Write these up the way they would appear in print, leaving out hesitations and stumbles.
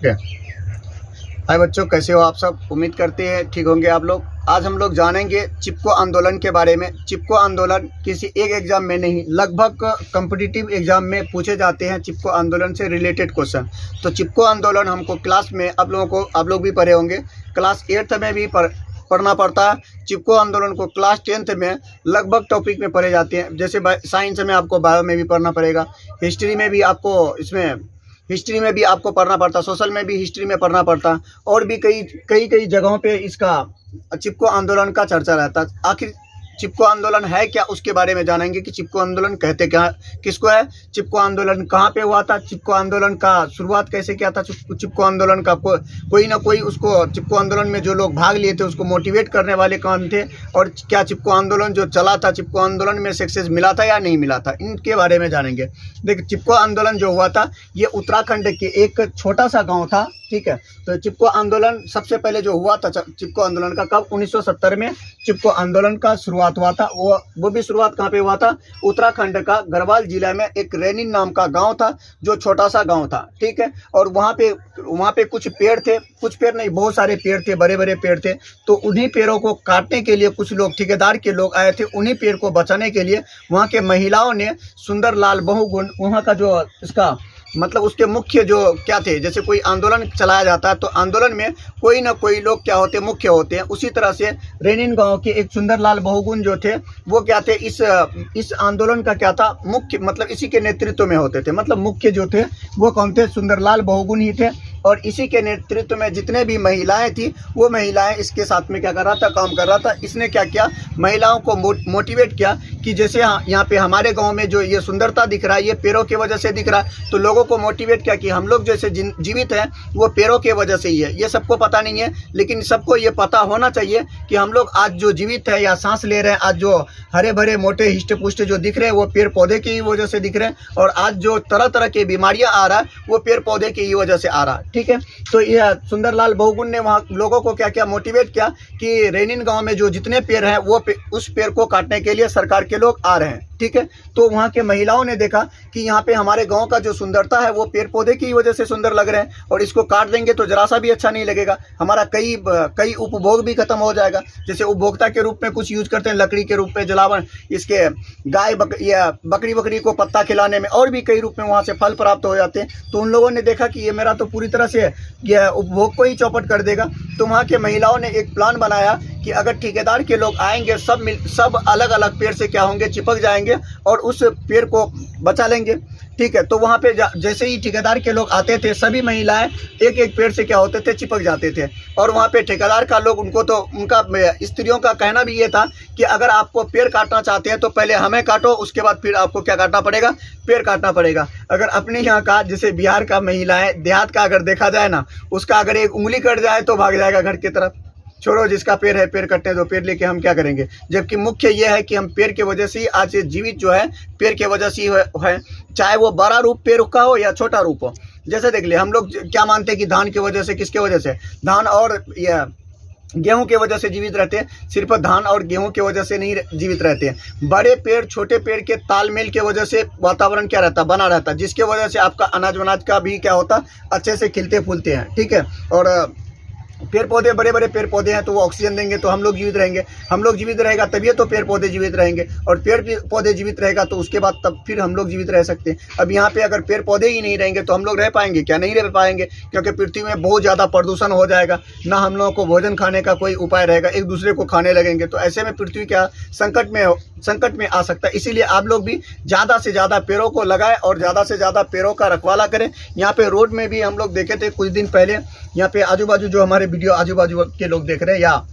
Okay. हाय बच्चों, कैसे हो आप सब? उम्मीद करते हैं ठीक होंगे आप लोग। आज हम लोग जानेंगे चिपको आंदोलन के बारे में। चिपको आंदोलन किसी एक एग्जाम में नहीं, लगभग कॉम्पिटिटिव एग्जाम में पूछे जाते हैं चिपको आंदोलन से रिलेटेड क्वेश्चन। तो चिपको आंदोलन हमको क्लास में आप लोग भी पढ़े होंगे, क्लास 8th में भी पढ़ना पड़ता है। चिपको आंदोलन को क्लास 10th में लगभग टॉपिक में पढ़े जाते हैं। जैसे साइंस में आपको बायो में भी पढ़ना पड़ेगा, हिस्ट्री में भी आपको पढ़ना पड़ता, सोशल में भी हिस्ट्री में पढ़ना पड़ता, और भी कई जगहों पे इसका चिपको आंदोलन का चर्चा रहता। आखिर चिपको आंदोलन है क्या, उसके बारे में जानेंगे कि चिपको आंदोलन कहते क्या किसको है, चिपको आंदोलन कहाँ पे हुआ था, चिपको आंदोलन का शुरुआत कैसे किया था, चिपको आंदोलन का कोई ना कोई उसको चिपको आंदोलन में जो लोग भाग लिए थे उसको मोटिवेट करने वाले कौन थे, और क्या चिपको आंदोलन जो चला था, चिपको आंदोलन में सक्सेस मिला था या नहीं मिला था, इनके बारे में जानेंगे। देखिए, चिपको आंदोलन जो हुआ था ये उत्तराखंड के एक छोटा सा गाँव था, ठीक है। तो चिपको आंदोलन सबसे पहले जो हुआ था, चिपको आंदोलन का कब 1970 में चिपको आंदोलन का शुरुआत हुआ था। वो भी शुरुआत कहाँ पे हुआ था? उत्तराखंड का गढ़वाल जिला में एक रेनिन नाम का गांव था, जो छोटा सा गांव था, ठीक है। और वहाँ पे कुछ पेड़ थे, कुछ पेड़ नहीं, बहुत सारे पेड़ थे, बड़े बड़े पेड़ थे। तो उन्हीं पेड़ों को काटने के लिए कुछ लोग, ठेकेदार के लोग आए थे। उन्हीं पेड़ को बचाने के लिए वहाँ के महिलाओं ने सुंदरलाल बहुगुण, वहाँ का जो इसका मतलब उसके मुख्य जो क्या थे, जैसे कोई आंदोलन चलाया जाता है तो आंदोलन में कोई ना कोई लोग क्या होते हैं, मुख्य होते हैं। उसी तरह से रेनिन गांव के एक सुंदरलाल बहुगुण जो थे, वो क्या थे, इस आंदोलन का क्या था, मुख्य मतलब इसी के नेतृत्व में होते थे। मतलब मुख्य जो थे वो कौन थे? सुंदरलाल बहुगुण ही थे। और इसी के नेतृत्व में जितने भी महिलाएं थी, वो महिलाएं इसके साथ में क्या कर रहा था, काम कर रहा था। इसने क्या किया, महिलाओं को मोटिवेट किया कि जैसे यहाँ पे हमारे गांव में जो ये सुंदरता दिख रहा है, ये पेड़ों की वजह से दिख रहा है। तो लोगों को मोटिवेट किया कि हम लोग जैसे जीवित हैं वो पेड़ों की वजह से ही है। ये सबको पता नहीं है, लेकिन सबको ये पता होना चाहिए कि हम लोग आज जो जीवित है या सांस ले रहे हैं, आज जो हरे भरे मोटे हिष्ट पुष्ट जो दिख रहे हैं वो पेड़ पौधे की ही वजह से दिख रहे हैं। और आज जो तरह तरह की बीमारियां आ रहा है वो पेड़ पौधे की ही वजह से आ रहा है, ठीक है। तो ये सुंदरलाल बहुगुण ने वहाँ लोगों को क्या किया, मोटिवेट किया कि रेनिन गांव में जो जितने पेड़ हैं वो उस पेड़ को काटने के लिए सरकार के लोग आ रहे हैं, ठीक है। तो वहाँ के महिलाओं ने देखा कि यहाँ पे हमारे गांव का जो सुंदरता है वो पेड़ पौधे की वजह से सुंदर लग रहे हैं, और इसको काट देंगे तो जरा सा भी अच्छा नहीं लगेगा, हमारा कई उपभोग भी खत्म हो जाएगा। जैसे उपभोक्ता के रूप में कुछ यूज करते हैं, लकड़ी के रूप में जलावन, इसके गाय बकरी को पत्ता खिलाने में, और भी कई रूप में वहाँ से फल प्राप्त हो जाते हैं। तो उन लोगों ने देखा कि ये मेरा तो पूरी तरह से यह उपभोग को ही चौपट कर देगा। तो वहाँ के महिलाओं ने एक प्लान बनाया कि अगर ठेकेदार के लोग आएंगे, सब अलग अलग पेड़ से क्या होंगे, चिपक जाएंगे और उस पेड़ को बचा लेंगे, ठीक है। तो वहाँ पे जैसे ही ठेकेदार के लोग आते थे, सभी महिलाएं एक एक पेड़ से क्या होते थे, चिपक जाते थे। और वहाँ पे ठेकेदार का लोग उनका स्त्रियों का कहना भी ये था कि अगर आपको पेड़ काटना चाहते हैं तो पहले हमें काटो, उसके बाद फिर आपको क्या काटना पड़ेगा, पेड़ काटना पड़ेगा। अगर अपने यहाँ का, जैसे बिहार का महिलाएं, देहात का अगर देखा जाए ना, उसका अगर एक उंगली कट जाए तो भाग जाएगा घर की तरफ, छोड़ो जिसका पेड़ है, पेड़ कटने दो, पेड़ लेके हम क्या करेंगे। जबकि मुख्य ये है कि हम पेड़ के वजह से ही आज जीवित जो है, पेड़ के वजह से ही है, चाहे वो बड़ा रूप पेड़ का हो या छोटा रूप हो। जैसे देख ले, हम लोग क्या मानते हैं कि धान की वजह से, किसके वजह से, धान और गेहूं के वजह से जीवित रहते हैं। सिर्फ धान और गेहूं के वजह से नहीं जीवित रहते हैं, बड़े पेड़ छोटे पेड़ के तालमेल के वजह से वातावरण क्या रहता, बना रहता, जिसके वजह से आपका अनाज वनाज का भी क्या होता, अच्छे से खिलते फूलते हैं, ठीक है। और पेड़ पौधे, बड़े बड़े पेड़ पौधे हैं तो वो ऑक्सीजन देंगे, तो हम लोग जीवित रहेंगे। हम लोग जीवित रहेगा तभी तो पेड़ पौधे जीवित रहेंगे, और पेड़ पौधे जीवित रहेगा तो उसके बाद तब फिर हम लोग जीवित रह सकते हैं। अब यहाँ पे अगर पेड़ पौधे ही नहीं रहेंगे तो हम लोग रह पाएंगे क्या? नहीं रह पाएंगे, क्योंकि पृथ्वी में बहुत ज़्यादा प्रदूषण हो जाएगा, ना हम लोगों को भोजन खाने का कोई उपाय रहेगा, एक दूसरे को खाने लगेंगे। तो ऐसे में पृथ्वी क्या संकट में आ सकता है। इसीलिए आप लोग भी ज़्यादा से ज़्यादा पेड़ों को लगाएं और ज़्यादा से ज़्यादा पेड़ों का रखवाला करें। यहाँ पे रोड में भी हम लोग देखे थे कुछ दिन पहले, यहाँ पे आजू बाजू जो हमारे वीडियो आजू बाजू के लोग देख रहे हैं या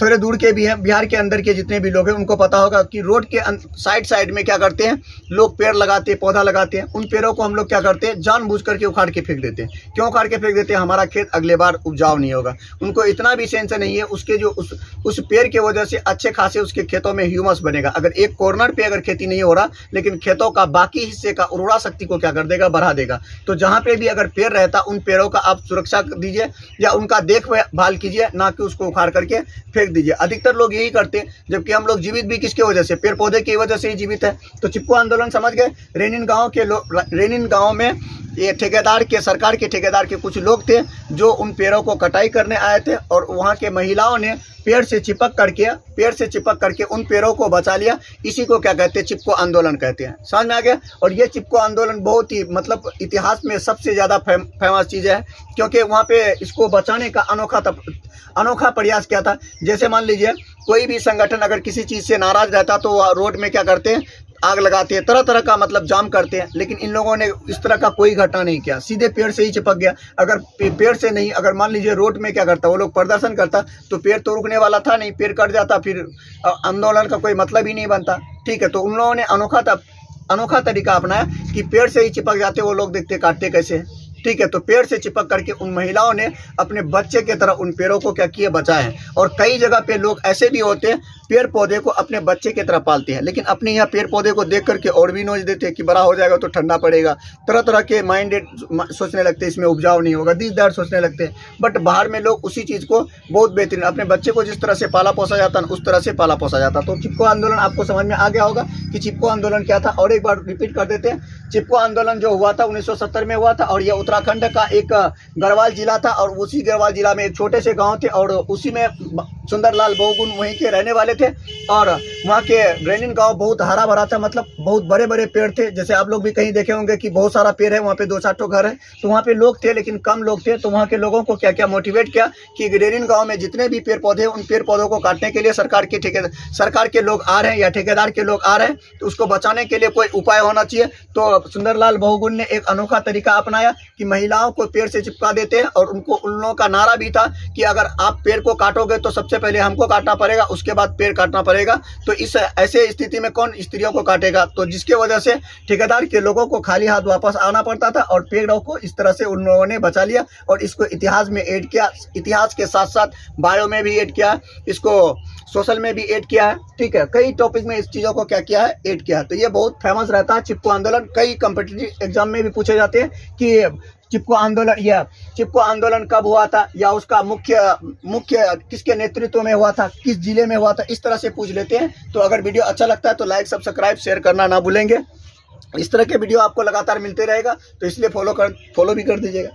थोड़े दूर के भी हैं, बिहार के अंदर के जितने भी लोग हैं उनको पता होगा कि रोड के साइड में क्या करते हैं लोग, पेड़ लगाते हैं, पौधा लगाते हैं। उन पेड़ों को हम लोग क्या करते हैं, जानबूझ करके उखाड़ के फेंक देते हैं। क्यों उखाड़ के फेंक देते हैं? हमारा खेत अगले बार उपजाऊ नहीं होगा। उनको इतना भी सेंस नहीं है, उसके जो उस पेड़ की वजह से अच्छे खासे उसके खेतों में ह्यूमस बनेगा। अगर एक कॉर्नर पे अगर खेती नहीं हो रहा, लेकिन खेतों का बाकी हिस्से का उर्वरा शक्ति को क्या कर देगा, बढ़ा देगा। तो जहाँ पे भी अगर पेड़ रहता, उन पेड़ों का आप सुरक्षा दीजिए या उनका देखभाल कीजिए, ना कि उसको उखाड़ करके फेंक दीजिए। अधिकतर लोग यही करते हैं, जबकि हम लोग जीवित भी किसके वजह से, पेड़ पौधे की वजह से ही जीवित है। तो चिपको आंदोलन समझ गए। रेनिन गाँव के लोग, रेनिन गाँव में ये ठेकेदार के, सरकार के ठेकेदार के कुछ लोग थे जो उन पेड़ों को कटाई करने आए थे, और वहाँ के महिलाओं ने पेड़ से चिपक करके उन पेड़ों को बचा लिया। इसी को क्या कहते हैं, चिपको आंदोलन कहते हैं। समझ में आ गया। और ये चिपको आंदोलन बहुत ही मतलब इतिहास में सबसे ज़्यादा फेमस चीज़ है, क्योंकि वहाँ पे इसको बचाने का अनोखा प्रयास किया था। जैसे मान लीजिए कोई भी संगठन अगर किसी चीज़ से नाराज़ रहता तो वह रोड में क्या करते हैं, आग लगाते हैं, तरह तरह का मतलब जाम करते हैं। लेकिन इन लोगों ने इस तरह का कोई घटना नहीं किया, सीधे पेड़ से ही चिपक गया। अगर पेड़ से नहीं, अगर मान लीजिए रोड में क्या करता, वो लोग प्रदर्शन करता, तो पेड़ तो रुकने वाला था नहीं, पेड़ कट जाता, फिर आंदोलन का कोई मतलब ही नहीं बनता। ठीक है, तो उन लोगों ने अनोखा तरीका अपनाया कि पेड़ से ही चिपक जाते वो लोग, देखते काटते कैसे। ठीक है, तो पेड़ से चिपक करके उन महिलाओं ने अपने बच्चे की तरह उन पेड़ों को क्या किए, बचाए। और कई जगह पे लोग ऐसे भी होते हैं पेड़ पौधे को अपने बच्चे की तरह पालते हैं, लेकिन अपने यहाँ पेड़ पौधे को देख करके और भी नोच देते हैं कि बड़ा हो जाएगा तो ठंडा पड़ेगा, तरह तरह के माइंडेड सोचने लगते हैं, इसमें उपजाऊ नहीं होगा, दीजदार सोचने लगते हैं। बट बाहर में लोग उसी चीज़ को बहुत बेहतरीन, अपने बच्चे को जिस तरह से पाला पोसा जाता है उस तरह से पाला पोसा जाता। तो चिपको आंदोलन आपको समझ में आ गया होगा कि चिपको आंदोलन क्या था। और एक बार रिपीट कर देते हैं। चिपको आंदोलन जो हुआ था 1970 में हुआ था, और यह उत्तराखंड का एक गढ़वाल जिला था, और उसी गढ़वाल जिला में एक छोटे से गाँव थे, और उसी में सुंदरलाल बहुगुण वहीं के रहने वाले थे। और वहाँ के रेनिन गांव बहुत हरा भरा था, मतलब बहुत बड़े बड़े पेड़ थे। जैसे आप लोग भी कहीं देखे होंगे कि बहुत सारा पेड़ है, वहाँ पे 2-4 ठो घर है। तो वहाँ पे लोग थे लेकिन कम लोग थे। तो वहाँ के लोगों को क्या क्या मोटिवेट किया कि रेनिन गांव में जितने भी पेड़ पौधे हैं, उन पेड़ पौधों को काटने के लिए सरकार के लोग आ रहे हैं या ठेकेदार के लोग आ रहे हैं, तो उसको बचाने के लिए कोई उपाय होना चाहिए। तो सुंदरलाल बहुगुण ने एक अनोखा तरीका अपनाया कि महिलाओं को पेड़ से चिपका देते हैं, और उन लोगों का नारा भी था कि अगर आप पेड़ को काटोगे तो सबसे पहले हमको काटना पड़ेगा, उसके बाद पेड़ काटना पड़ेगा। तो इस ऐसे स्थिति में कौन स्त्रियों को काटेगा। तो जिसके वजह से ठेकेदार के लोगों को खाली हाथ वापस आना पड़ता था, और पेड़ों को इस तरह से उन लोगों ने बचा लिया, और इसको इतिहास में ऐड किया। इतिहास के साथ साथ बायो में भी ऐड किया, इसको सोशल में भी ऐड किया है। ठीक है, कई टॉपिक में इस चीज़ों को क्या किया है, ऐड किया है। तो ये बहुत फेमस रहता है चिपको आंदोलन। कई कॉम्पिटिटिव एग्जाम में भी पूछे जाते हैं कि चिपको आंदोलन कब हुआ था, या उसका मुख्य किसके नेतृत्व में हुआ था, किस जिले में हुआ था, इस तरह से पूछ लेते हैं। तो अगर वीडियो अच्छा लगता है तो लाइक, सब्सक्राइब, शेयर करना ना भूलेंगे। इस तरह के वीडियो आपको लगातार मिलते रहेगा, तो इसलिए फॉलो भी कर दीजिएगा।